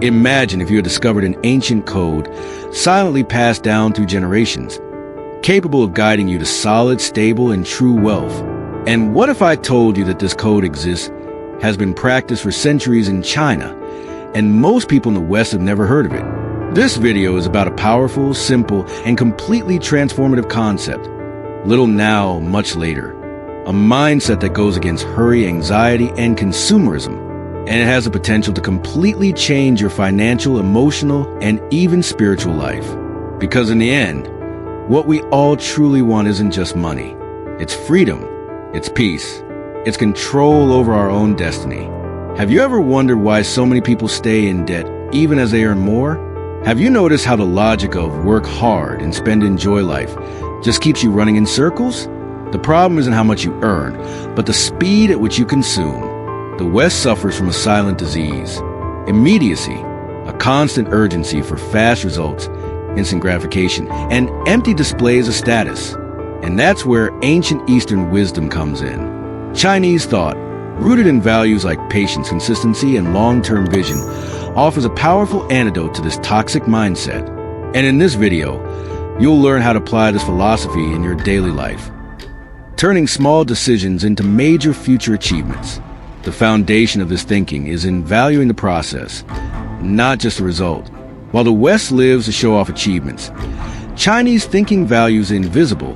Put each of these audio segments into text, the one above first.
Imagine if you had discovered an ancient code silently passed down through generations, capable of guiding you to solid, stable, and true wealth. And what if I told you that this code exists, has been practiced for centuries in China, and most people in the West have never heard of it? This video is about a powerful, simple, and completely transformative concept. Little now, much later. A mindset that goes against hurry, anxiety, and consumerism. And it has the potential to completely change your financial, emotional, and even spiritual life. Because in the end, what we all truly want isn't just money. It's freedom. It's peace. It's control over our own destiny. Have you ever wondered why so many people stay in debt even as they earn more? Have you noticed how the logic of work hard and spend enjoy life just keeps you running in circles? The problem isn't how much you earn, but the speed at which you consume. The West suffers from a silent disease, immediacy, a constant urgency for fast results, instant gratification, and empty displays of status. And that's where ancient Eastern wisdom comes in. Chinese thought, rooted in values like patience, consistency, and long-term vision, offers a powerful antidote to this toxic mindset. And in this video, you'll learn how to apply this philosophy in your daily life, turning small decisions into major future achievements. The foundation of this thinking is in valuing the process, not just the result. While the West lives to show off achievements, Chinese thinking values the invisible,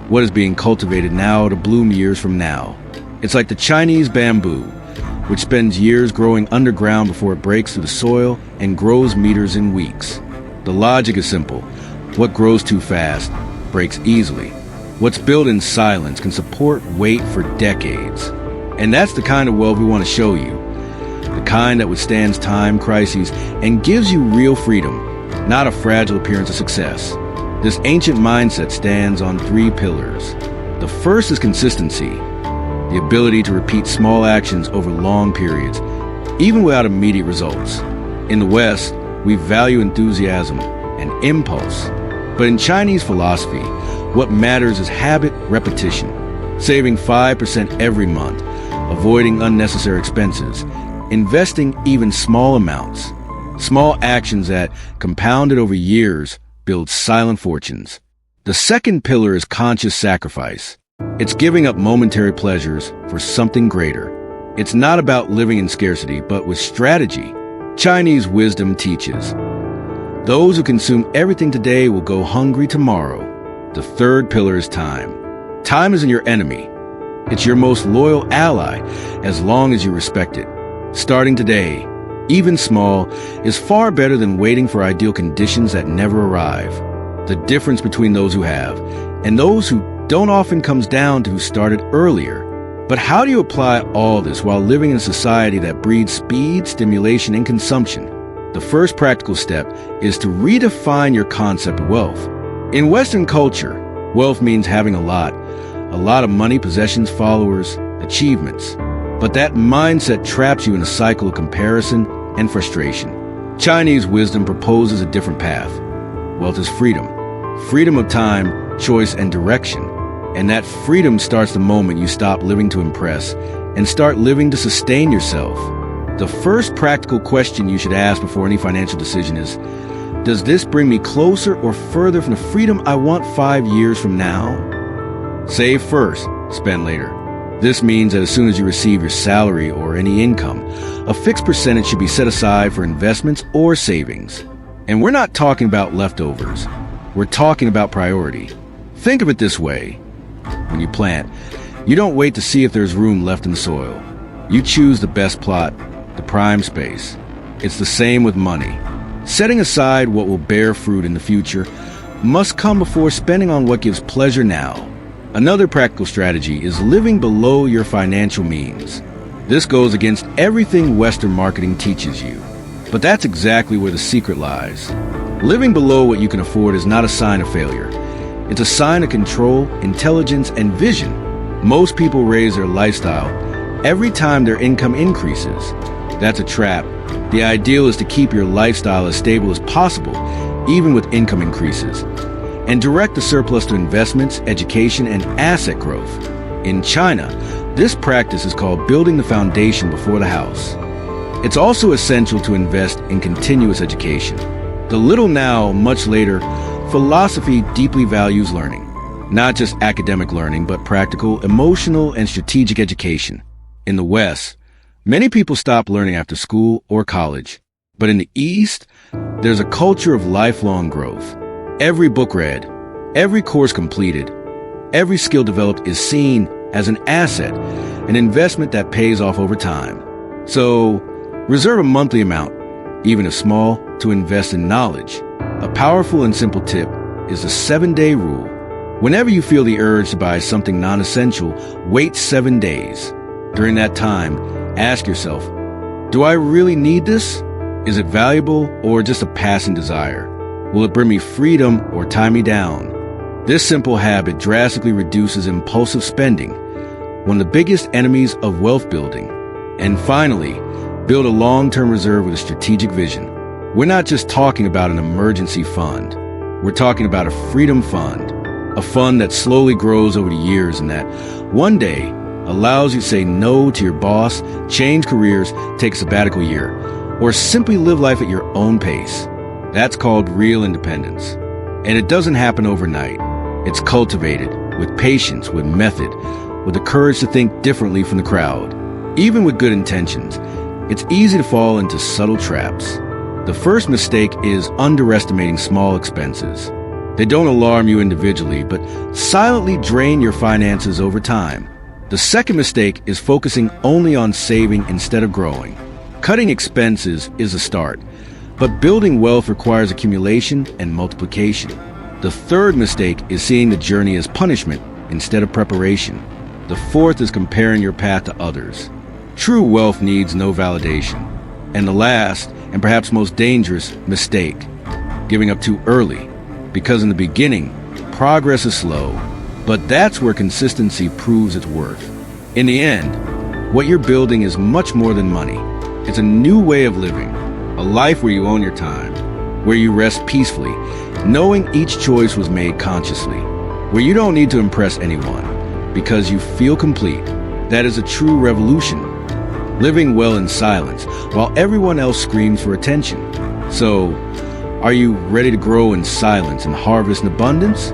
what is being cultivated now to bloom years from now. It's like the Chinese bamboo, which spends years growing underground before it breaks through the soil and grows meters in weeks. The logic is simple. What grows too fast breaks easily. What's built in silence can support weight for decades. And that's the kind of wealth we want to show you. The kind that withstands time, crises, and gives you real freedom, not a fragile appearance of success. This ancient mindset stands on 3 pillars. The first is consistency, the ability to repeat small actions over long periods, even without immediate results. In the West, we value enthusiasm and impulse. But in Chinese philosophy, what matters is habit repetition, saving 5% every month, avoiding unnecessary expenses, investing even small amounts. Small actions that, compounded over years, build silent fortunes. The second pillar is conscious sacrifice. It's giving up momentary pleasures for something greater. It's not about living in scarcity, but with strategy. Chinese wisdom teaches, those who consume everything today will go hungry tomorrow. The third pillar is time. Time isn't your enemy. It's your most loyal ally, as long as you respect it. Starting today, even small, is far better than waiting for ideal conditions that never arrive. The difference between those who have and those who don't often comes down to who started earlier. But how do you apply all this while living in a society that breeds speed, stimulation, and consumption? The first practical step is to redefine your concept of wealth. In Western culture, wealth means having a lot of money, possessions, followers, achievements. But that mindset traps you in a cycle of comparison and frustration. Chinese wisdom proposes a different path. Wealth is freedom. Freedom of time, choice, and direction. And that freedom starts the moment you stop living to impress and start living to sustain yourself. The first practical question you should ask before any financial decision is, does this bring me closer or further from the freedom I want 5 years from now? Save first, spend later. This means that as soon as you receive your salary or any income, a fixed percentage should be set aside for investments or savings. And we're not talking about leftovers. We're talking about priority. Think of it this way. When you plant, you don't wait to see if there's room left in the soil. You choose the best plot, the prime space. It's the same with money. Setting aside what will bear fruit in the future must come before spending on what gives pleasure now. Another practical strategy is living below your financial means. This goes against everything Western marketing teaches you. But that's exactly where the secret lies. Living below what you can afford is not a sign of failure. It's a sign of control, intelligence, and vision. Most people raise their lifestyle every time their income increases. That's a trap. The ideal is to keep your lifestyle as stable as possible, even with income increases, and direct the surplus to investments, education, and asset growth. In China, this practice is called building the foundation before the house. It's also essential to invest in continuous education. The little now, much later, philosophy deeply values learning. Not just academic learning, but practical, emotional, and strategic education. In the West, many people stop learning after school or college. But in the East, there's a culture of lifelong growth. Every book read, every course completed, every skill developed is seen as an asset, an investment that pays off over time. So, reserve a monthly amount, even if small, to invest in knowledge. A powerful and simple tip is the 7-day rule. Whenever you feel the urge to buy something non-essential, wait 7 days. During that time, ask yourself, do I really need this? Is it valuable or just a passing desire? Will it bring me freedom or tie me down? This simple habit drastically reduces impulsive spending, one of the biggest enemies of wealth building. And finally, build a long-term reserve with a strategic vision. We're not just talking about an emergency fund. We're talking about a freedom fund, a fund that slowly grows over the years and that one day allows you to say no to your boss, change careers, take a sabbatical year, or simply live life at your own pace. That's called real independence. And it doesn't happen overnight. It's cultivated with patience, with method, with the courage to think differently from the crowd. Even with good intentions, it's easy to fall into subtle traps. The first mistake is underestimating small expenses. They don't alarm you individually, but silently drain your finances over time. The second mistake is focusing only on saving instead of growing. Cutting expenses is a start, but building wealth requires accumulation and multiplication. The third mistake is seeing the journey as punishment instead of preparation. The fourth is comparing your path to others. True wealth needs no validation. And the last, and perhaps most dangerous, mistake, giving up too early. Because in the beginning, progress is slow, but that's where consistency proves its worth. In the end, what you're building is much more than money. It's a new way of living, a life where you own your time, where you rest peacefully, knowing each choice was made consciously, where you don't need to impress anyone, because you feel complete. That is a true revolution. Living well in silence, while everyone else screams for attention. So, are you ready to grow in silence and harvest in abundance?